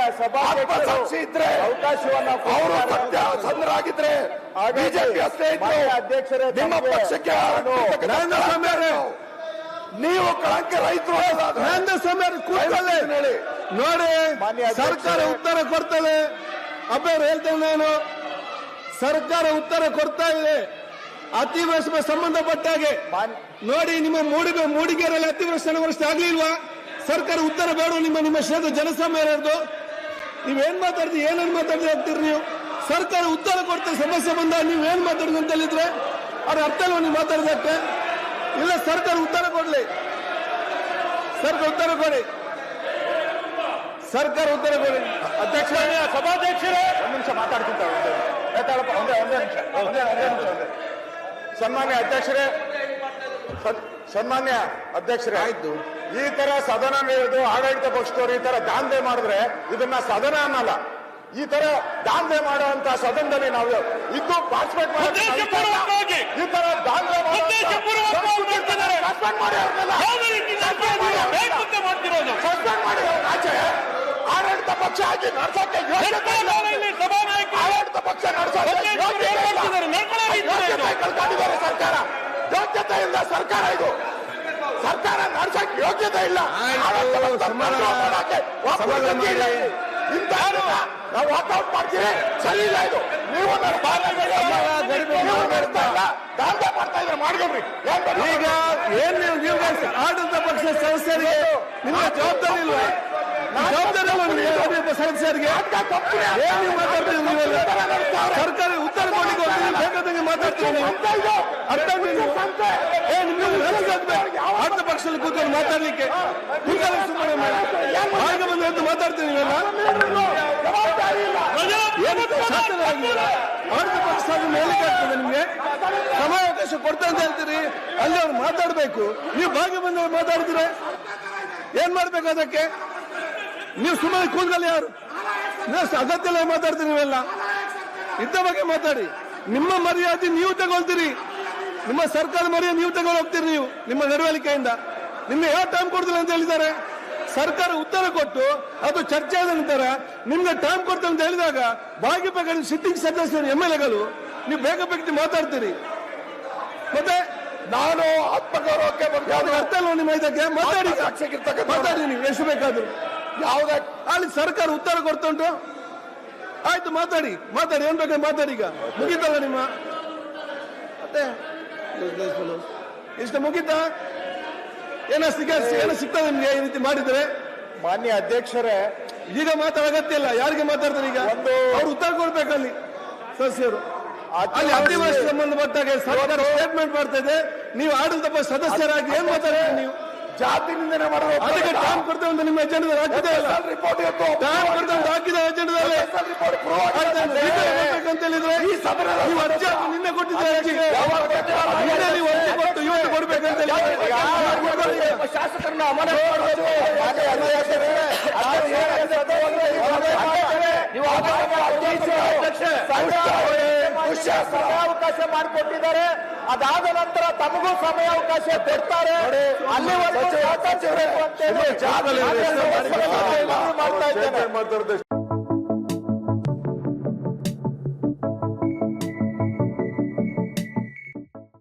ಆತ್ಮಸಾಕ್ಷಿ ಇದ್ರೆ ಅವಕಾಶವನ್ನು ಅವರು ಸತ್ಯಸಂಧರಾಗಿದ್ರೆ ಬಿಜೆಪಿ ಅಧ್ಯಕ್ಷರೇ ನಿಮ್ಮ ಪಕ್ಷಕ್ಕೆ ನೀವು ಕಳಂಕ ರೈತರು ಹೇಳಿ ನೋಡಿ, ಸರ್ಕಾರ ಉತ್ತರ ಕೊಡ್ತದೆ. ಅಬ್ಬರು ಹೇಳ್ತೇನೆ ನಾನು, ಸರ್ಕಾರ ಉತ್ತರ ಕೊಡ್ತಾ ಇದೆ ಅತಿವೃಷ್ಟಿಗೆ ಸಂಬಂಧಪಟ್ಟ ಹಾಗೆ. ನೋಡಿ, ನಿಮ್ಮ ಮೂಡಿಗೆರೆಯಲ್ಲಿ ಅತಿವೃಷ್ಟಿ ಆಗ್ಲಿಲ್ವಾ? ಸರ್ಕಾರ ಉತ್ತರ ಬೇಡ. ನಿಮ್ಮ ಕ್ಷೇತ್ರ ಜನಸಾಮಾನ್ಯರದು ನೀವೇನ್ ಮಾತಾಡ್ತೀವಿ, ಏನೇನು ಮಾತಾಡ್ತೀವಿ ಹೋಗ್ತೀರಿ ನೀವು? ಸರ್ಕಾರ ಉತ್ತರ ಕೊಡ್ತಾರೆ ಸಮಸ್ಯೆ ಬಂದಾಗ ನೀವೇನ್ ಮಾತಾಡಿದ್ರೆ ಅಂತ ಹೇಳಿದ್ರೆ ಅವ್ರ ಅರ್ಥ ಅಲ್ವಾ ನೀವು ಮಾತಾಡೋದಕ್ಕೆ? ಇಲ್ಲ, ಸರ್ಕಾರ ಉತ್ತರ ಕೊಡ್ಲಿ, ಸರ್ಕಾರ ಉತ್ತರ ಕೊಡಿ, ಸರ್ಕಾರ ಉತ್ತರ ಕೊಡಿ. ಅಧ್ಯಕ್ಷ, ಸಭಾಧ್ಯಕ್ಷರೇ ಒಂದು ನಿಮಿಷ ಮಾತಾಡ್ತಿದ್ದಾರೆ. ಒಂದೇ ನಿಮಿಷ. ಸನ್ಮಾನ್ಯ ಅಧ್ಯಕ್ಷರೇ, ಸನ್ಮಾನ್ಯ ಅಧ್ಯಕ್ಷರೇ, ಆಯ್ತು, ಈ ತರ ಸದನ ನಡೆದು ಆಡಳಿತ ಪಕ್ಷದವರು ಈ ತರ ದಾಂಧೆ ಮಾಡಿದ್ರೆ ಇದನ್ನ ಸದನ ಅನ್ನಲ್ಲ. ಈ ತರ ದಾಂಧೆ ಮಾಡುವಂತ ಸದನದಲ್ಲಿ ನಾವು ಇದ್ದು ಪಾರ್ಟಿಸಿಪೇಟ್ ಮಾಡಿ ಈ ತರ ದಾಂಧೆ ಆಚೆ ಆಡಳಿತ ಪಕ್ಷ ಆಗಿ ನಡ್ಸೋಕೆ ಆಡಳಿತ ಪಕ್ಷ ನಡ್ಸೋಕೆ ಕಳ್ಕೊಂಡಿದ್ದಾರೆ ಸರ್ಕಾರ. ಯೋಗ್ಯತೆ ಇಲ್ಲ ಸರ್ಕಾರ, ಇದು ಸರ್ಕಾರ ನಡ್ಸಕ್ ಯೋಗ್ಯತೆ ಇಲ್ಲ. ನಾವು ವಾಕೌಟ್ ಮಾಡ್ತೀವಿ, ಸರಿ ಇಲ್ಲ ಇದು. ನೀವು ದಾಂಧೆ ಮಾಡ್ತಾ ಇದ್ರೆ ಮಾಡ್ಕೊಡ್ರಿ. ಈಗ ಏನ್ ನೀವು ಆಡಳಿತ ಪಕ್ಷದ ಸದಸ್ಯರಿಗೆ ನಿಮ್ಮ ಜವಾಬ್ದಾರಿ ಇಲ್ವಾ? ಜವಾಬ್ದಾರಿ ಸದಸ್ಯರಿಗೆ ಏನ್ ನೀವು ಮಾತಾಡ್ತೀವಿ? ನೀವೆಲ್ಲ ಸರ್ಕಾರ ಉತ್ತರ ಕೊಡ್ಲಿಕ್ಕೆ ಹೋಗ್ತೀವಿ, ಬೇಕಾದಂಗೆ ಮಾತಾಡ್ತೀವಿ ನೀವು. ಅರ್ಥ ಆಡಳಿತ ಪಕ್ಷದಲ್ಲಿ ಕೂತ್ಕೊಂಡು ಮಾತಾಡ್ಲಿಕ್ಕೆ ಆಗ ಬಂದು ಎದ್ದು ಮಾತಾಡ್ತೀವಿ ನೀವೆಲ್ಲ. ಆಡಳಿತ ಪಕ್ಷ ಹೇಳಿಕೆ ಆಗ್ತದೆ ನಿಮ್ಗೆ, ಸಮಾವೇಶ ಕೊಡ್ತಾ ಅಂತ ಹೇಳ್ತೀರಿ, ಅಲ್ಲಿ ಅವ್ರು ಮಾತಾಡ್ಬೇಕು. ನೀವು ಭಾಗ ಬಂದ ಮಾತಾಡ್ತೀರ, ಏನ್ ಮಾಡ್ಬೇಕು ಅದಕ್ಕೆ? ನೀವು ಸುಮ್ಮನೆ ಕೂತ್ಕೊಳ್ಳಿ. ಯಾರು ಅಗತ್ಯ ಇಲ್ಲ ಮಾತಾಡ್ತೀರಿ ನೀವೆಲ್ಲ. ಇದ್ದ ಬಗ್ಗೆ ಮಾತಾಡಿ. ನಿಮ್ಮ ಮರ್ಯಾದೆ ನೀವು ತಗೊಳ್ತೀರಿ, ನಿಮ್ಮ ಸರ್ಕಾರ ಮರ್ಯಾದೆ ನೀವು ತಗೊಂಡು ಹೋಗ್ತೀರಿ. ನೀವು ನಿಮ್ಮ ನಡವಳಿಕೆಯಿಂದ ನಿಮ್ಗೆ ಯಾವ ಟೈಮ್ ಕೊಡ್ತಿಲ್ಲ ಅಂತ ಹೇಳಿದ್ದಾರೆ. ಸರ್ಕಾರ ಉತ್ತರ ಕೊಟ್ಟು ಅದು ಚರ್ಚೆ ಆದ ನಂತರ ನಿಮ್ಗೆ ಟೈಮ್ ಕೊಡ್ತೇವೆ ಅಂತ ಹೇಳಿದಾಗ ಭಾಗಿಬೇಕಾದ ಸಿಟ್ಟಿಂಗ್ ಸದಸ್ಯರು MLAಗಳು ನೀವು ಬೇಗ ಮಾತಾಡ್ತೀರಿ. ಮತ್ತೆ ನಾನು ಆತ್ಮಗೌರವಕ್ಕೆ ಅರ್ಥ ಅಲ್ವ ನಿಮ್ಮ ಇದಕ್ಕೆ? ಮಾತಾಡಿ ನೀವು ಎಷ್ಟು ಬೇಕಾದ್ರು. ಯಾವುದೇ ಅಲ್ಲಿ ಸರ್ಕಾರ ಉತ್ತರ ಕೊಡ್ತಾ ಉಂಟು. ಆಯ್ತು, ಮಾತಾಡಿ ಏನ್ ಬೇಕಾದ್ರೆ ಮಾತಾಡಿ. ಈಗ ಮುಗೀತಲ್ಲ ನಿಮ್ಮ ಮತ್ತೆ ಇಷ್ಟ ಮುಗೀತಾ? ಏನೋ ಸಿಗ್ತದೆ ನಿಮ್ಗೆ ಈ ರೀತಿ ಮಾಡಿದ್ರೆ? ಮಾನ್ಯ ಅಧ್ಯಕ್ಷರೇ, ಈಗ ಮಾತಾಡೋ ಅಗತ್ಯ ಇಲ್ಲ. ಯಾರಿಗೆ ಮಾತಾಡ್ತಾರೆ ಈಗ? ಅವ್ರು ಉತ್ತರ ಕೊಡ್ಬೇಕಲ್ಲಿ ಸದಸ್ಯರು. ಅಲ್ಲಿ ಅತಿವೃಷ್ಟಿ ಸಂಬಂಧಪಟ್ಟಾಗ ಸರ್ಕಾರ ಸ್ಟೇಟ್ಮೆಂಟ್ ಮಾಡ್ತಾ ಇದೆ, ನೀವು ಆಡಳಿತ ಸದಸ್ಯರಾಗಿ ಏನ್ ಮಾತಾಡ್ತೀರಿ? ನೀವು ಜಾತಿ ನಿಂದನೆ ಮಾಡುವ ಅದಕ್ಕೆ ಟೈಮ್ ಕೊಡ್ತೇವೆ ಅಂತ ನಿಮ್ಮ ಅಜೆಂಡದಲ್ಲಿ ಹಾಕಿದೆ ಅಲ್ಲ? ಟೈಮ್ ಕೊಡ್ತೇವೆ ಹಾಕಿದ ಅಜೆಂಡದಲ್ಲಿ ಅಂತ ಹೇಳಿದ್ರೆ ನೀವು ಅರ್ಜಿ ನಿನ್ನೆ ಕೊಟ್ಟಿದ್ದೆ. ಅರ್ಜಿ ನಿನ್ನೆ ನೀವು ಅರ್ಜಿ ಕೊಟ್ಟು ಇವತ್ತು ಕೊಡ್ಬೇಕಂತ ಹೇಳಿದ್ರೆ ಶಾಸಕರನ್ನ ಅಮಾನತು ಸಮಯಾವಕಾಶ ಮಾಡಿಕೊಟ್ಟಿದ್ದಾರೆ. ಅದಾದ ನಂತರ ತಮಗೂ ಸಮಯಾವಕಾಶ ಕೊಡ್ತಾರೆ. ಅಲ್ಲಿವರೆಗೂ ಮಾಡ್ತಾ ಇದ್ದೇನೆ.